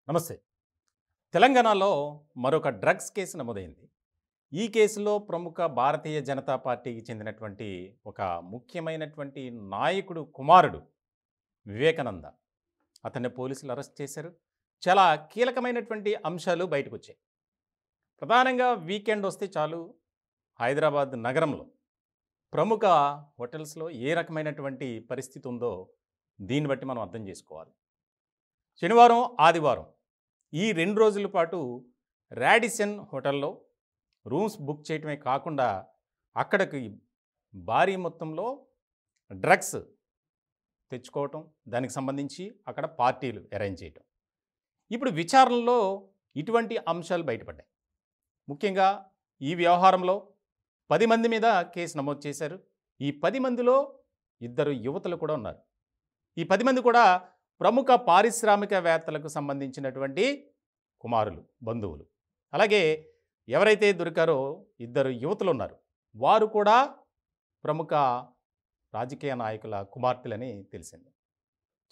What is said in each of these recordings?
నమస్తే. తెలంగాణలో మరొక డ్రగ్స్ కేసు నమోదైంది. ఈ కేసులో ప్రముఖ భారతీయ జనతా పార్టీకి చెందినటువంటి ఒక ముఖ్యమైనటువంటి నాయకుడు కుమారుడు వివేకానంద. అతన్ని పోలీసులు అరెస్ట్ చేశారు. చాలా కీలకమైనటువంటి అంశాలు బయటకొచ్చాయి. ప్రధానంగా వీకెండ్ వస్తే చాలు హైదరాబాద్ నగరంలో ప్రముఖ హోటల్స్‌లో ఏ రకమైనటువంటి పరిస్థితి ఉందో దీన్ని బట్టి మనం అర్థం చేసుకోవాలి. శనివారం, ఆదివారం ఈ 2 రోజుల పాటు రాడిసన్ హోటల్లో రూమ్స్ బుక్ చేయటమే కాకుండా అక్కడికి భారీ మొత్తంలో డ్రగ్స్ తెచ్చుకోవటం, దానికి సంబంధించి అక్కడ పార్టీలు అరేంజ్ చేయటం. ఇప్పుడు విచారణలో ఇటువంటి అంశాలు బయటపడ్డాయి. ముఖ్యంగా ఈ వ్యవహారంలో 10 మంది మీద కేసు నమోదు చేశారు. ఈ 10 మందిలో 2 యువతులు కూడా ఉన్నారు. ఈ 10 మంది కూడా ప్రముఖ పారిశ్రామికవేత్తలకు సంబంధించినటువంటి కుమారులు, బంధువులు. అలాగే ఎవరైతే దొరికారో 2 యువతులు ఉన్నారు. వారు కూడా ప్రముఖ రాజకీయ నాయకుల కుమార్తెలని తెలిసింది.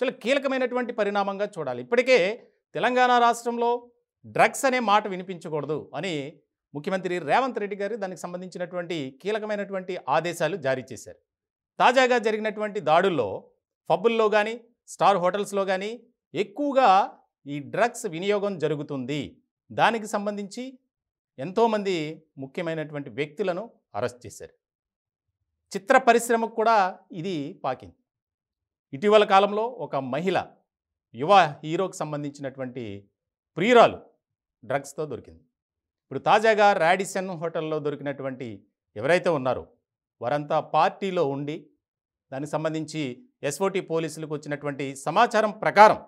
చాలా కీలకమైనటువంటి పరిణామంగా చూడాలి. ఇప్పటికే తెలంగాణ రాష్ట్రంలో డ్రగ్స్ అనే మాట వినిపించకూడదు అని ముఖ్యమంత్రి రేవంత్ రెడ్డి గారు దానికి సంబంధించినటువంటి కీలకమైనటువంటి ఆదేశాలు జారీ చేశారు. తాజాగా జరిగినటువంటి దాడుల్లో పబ్బుల్లో కానీ, స్టార్ హోటల్స్లో కానీ ఎక్కువగా ఈ డ్రగ్స్ వినియోగం జరుగుతుంది. దానికి సంబంధించి ఎంతోమంది ముఖ్యమైనటువంటి వ్యక్తులను అరెస్ట్ చేశారు. చిత్ర పరిశ్రమకు కూడా ఇది పాకింది. ఇటీవల కాలంలో ఒక మహిళ యువ హీరోకి సంబంధించినటువంటి ప్రియురాలు డ్రగ్స్తో దొరికింది. ఇప్పుడు తాజాగా రాడిసన్ హోటల్లో దొరికినటువంటి ఎవరైతే ఉన్నారో వారంతా పార్టీలో ఉండి దానికి సంబంధించి ఎస్ఓటి పోలీసులకు వచ్చినటువంటి సమాచారం ప్రకారం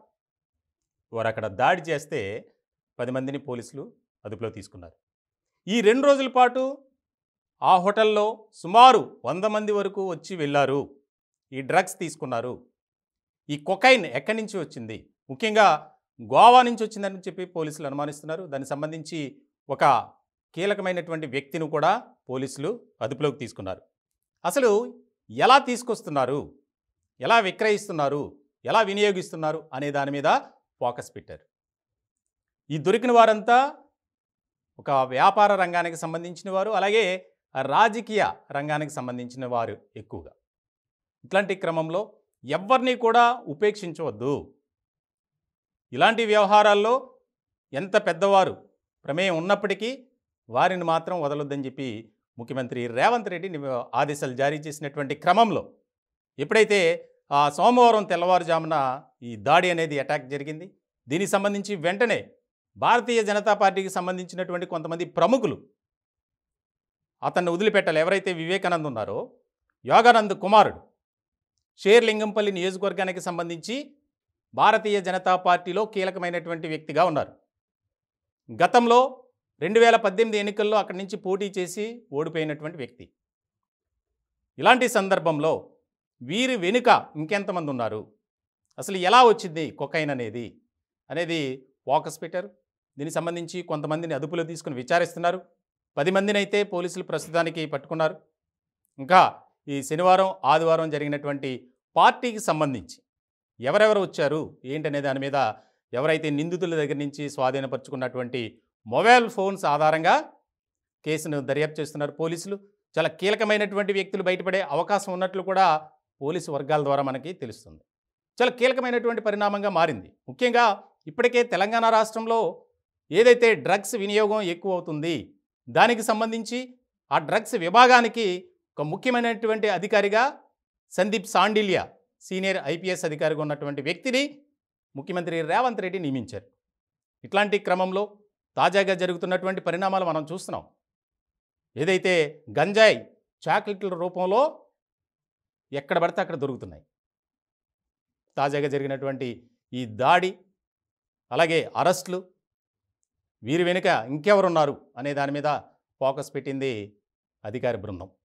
వారు అక్కడ దాడి చేస్తే 10 మందిని పోలీసులు అదుపులో తీసుకున్నారు. ఈ 2 రోజుల పాటు ఆ హోటల్లో సుమారు 100 మంది వరకు వచ్చి వెళ్ళారు. ఈ డ్రగ్స్ తీసుకున్నారు. ఈ కొకైన్ ఎక్కడి నుంచి వచ్చింది, ముఖ్యంగా గోవా నుంచి వచ్చిందని చెప్పి పోలీసులు అనుమానిస్తున్నారు. దానికి సంబంధించి ఒక కీలకమైనటువంటి వ్యక్తిని కూడా పోలీసులు అదుపులోకి తీసుకున్నారు. అసలు ఎలా తీసుకొస్తున్నారు, ఎలా విక్రయిస్తున్నారు, ఎలా వినియోగిస్తున్నారు అనే దాని మీద ఫోకస్ పెట్టారు. ఈ దొరికిన వారంతా ఒక వ్యాపార రంగానికి సంబంధించిన వారు, అలాగే రాజకీయ రంగానికి సంబంధించిన వారు ఎక్కువగా. ఇట్లాంటి క్రమంలో ఎవరిని కూడా ఉపేక్షించవద్దు. ఇలాంటి వ్యవహారాల్లో ఎంత పెద్దవారు ప్రమేయం ఉన్నప్పటికీ వారిని మాత్రం వదలొద్దని చెప్పి ముఖ్యమంత్రి రేవంత్ రెడ్డి ఆదేశాలు జారీ చేసినటువంటి క్రమంలో ఎప్పుడైతే సోమవారం తెల్లవారుజామున ఈ దాడి అనేది అటాక్ జరిగింది, దీనికి సంబంధించి వెంటనే భారతీయ జనతా పార్టీకి సంబంధించినటువంటి కొంతమంది ప్రముఖులు అతన్ని వదిలిపెట్టాలి. ఎవరైతే వివేకానంద్ ఉన్నారో యోగానంద్ కుమారుడు షేర్లింగంపల్లి నియోజకవర్గానికి సంబంధించి భారతీయ జనతా పార్టీలో కీలకమైనటువంటి వ్యక్తిగా ఉన్నారు. గతంలో 2018 ఎన్నికల్లో అక్కడి నుంచి పోటీ చేసి ఓడిపోయినటువంటి వ్యక్తి. ఇలాంటి సందర్భంలో వీరి వెనుక ఇంకెంతమంది ఉన్నారు, అసలు ఎలా వచ్చింది కొకైన్ అనేది ఫోకస్ పెట్టారు. దీనికి సంబంధించి కొంతమందిని అదుపులో తీసుకుని విచారిస్తున్నారు. 10 మందిని అయితే పోలీసులు ప్రస్తుతానికి పట్టుకున్నారు. ఇంకా ఈ శనివారం, ఆదివారం జరిగినటువంటి పార్టీకి సంబంధించి ఎవరెవరు వచ్చారు ఏంటనే దాని మీద ఎవరైతే నిందితుల దగ్గర నుంచి స్వాధీనపరుచుకున్నటువంటి మొబైల్ ఫోన్స్ ఆధారంగా కేసును దర్యాప్తు చేస్తున్నారు పోలీసులు. చాలా కీలకమైనటువంటి వ్యక్తులు బయటపడే అవకాశం ఉన్నట్లు కూడా పోలీసు వర్గాల ద్వారా మనకి తెలుస్తుంది. చాలా కీలకమైనటువంటి పరిణామంగా మారింది. ముఖ్యంగా ఇప్పటికే తెలంగాణ రాష్ట్రంలో ఏదైతే డ్రగ్స్ వినియోగం ఎక్కువ అవుతుంది దానికి సంబంధించి ఆ డ్రగ్స్ విభాగానికి ఒక ముఖ్యమైనటువంటి అధికారిగా సందీప్ సాండిల్య సీనియర్ ఐపీఎస్ అధికారిగా ఉన్నటువంటి వ్యక్తిని ముఖ్యమంత్రి రేవంత్ రెడ్డి నియమించారు. ఇట్లాంటి క్రమంలో తాజాగా జరుగుతున్నటువంటి పరిణామాలు మనం చూస్తున్నాం. ఏదైతే గంజాయి చాక్లెట్ల రూపంలో ఎక్కడ పడితే అక్కడ దొరుకుతున్నాయి. తాజాగా జరిగినటువంటి ఈ దాడి, అలాగే అరెస్టులు, వీరి వెనుక ఇంకెవరున్నారు అనే దాని మీద ఫోకస్ పెట్టింది అధికార బృందం.